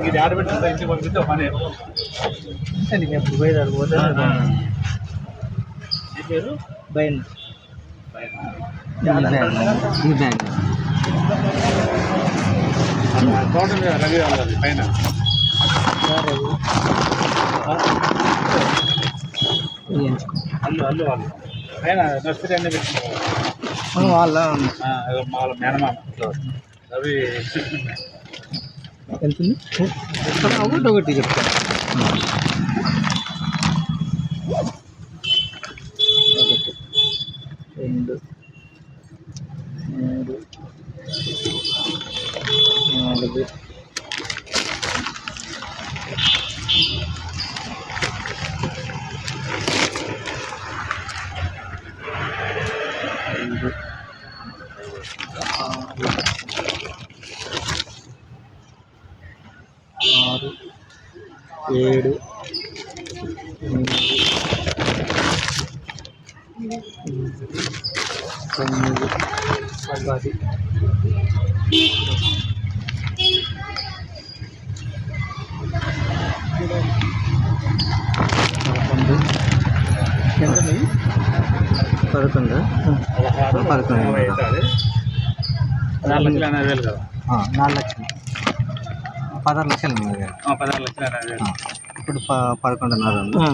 ఇది ఆడబెట్టిన ఇంటికి పంపిస్తే పని నీకు ఎప్పుడు పోయేదారు పోతే పేరు బయన్ టోటల్ రవి వాళ్ళది పైన అల్లు అల్లు వాళ్ళు పైన నర్సరీ అన్నీ పెట్టుకున్నారు వాళ్ళ మేనమామ రవి వెళ్తుంది ఒకటి ఒకటి చెప్తాను. ఒకటి 2 3 4 5 6 7 8 9 10 11 4 లక్షలు 80,000 కదా 4 లక్షలు 16 లక్షలు 16 లక్షలు 80,000 ఇప్పుడు 11.5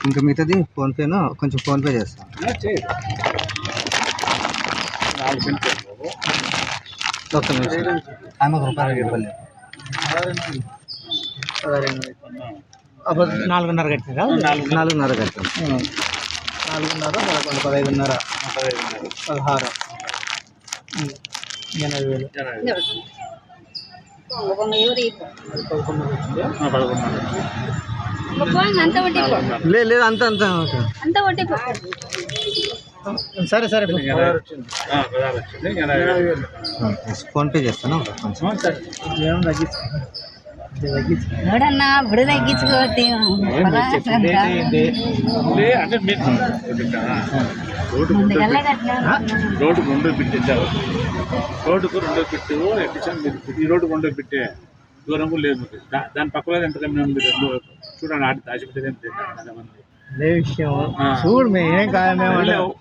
ఇంకా మిగతాది ఫోన్పేను కొంచెం ఫోన్పే చేస్తాను. ఒక్క నిమిషం ఆమె రూపాయలు ఇవ్వలేదు 4.5 కట్టినా 4.5 కట్టాను 4.5 11 15.5 16 80,000 లేదు అంత సరే సరే ఫోన్పే చేస్తాను. ఎవడన్నా ఇప్పుడు తగ్గించుకోవద్దు రోడ్డుకు 2 పెట్టించావు రోడ్డుకు 2 పెట్టు ఈ రోడ్డు 2 పెట్టే దూరం కూడా లేదు దాని పక్కన ఎంత కమ్మి ఉంది చూడండి ఆడి దాచిపెట్టేది లే విషయం చూడు మేమేం కాదు మేము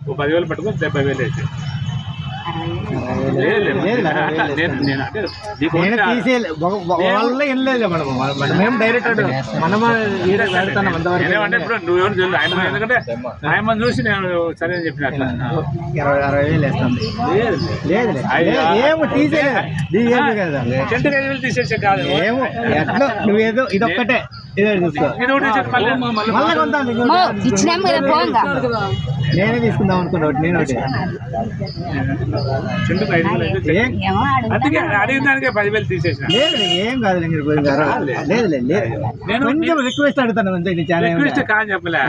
10,000 పట్టుకొని 70,000 అయితే మేము డైరెక్ట్ మనం నువ్వెవరు ఎందుకంటే ఆయన చూసి నేను సరే అని చెప్పిన 20,000 వేస్తుంది. లేదు తీసేయలేదు తీసేసే కాదు ఏమో ఎట్లా నువ్వేదో ఇదొక్కటే నేనే తీసుకుందాం అనుకున్నా నేను అడిగిన దానికే 10,000 తీసేసిన లేదు ఏం కాదు లేదు కొంచెం రిక్వెస్ట్ అడుగుతాను అంతే కాని చెప్పలే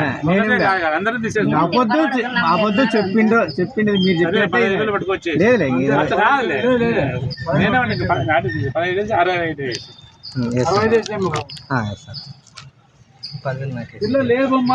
అందరూ తీసేసిన పొద్దు చెప్పింది మీరు చెప్పినట్టు పట్టుకొచ్చి లేదు నేనే 15 65 10 లేదు బొమ్మ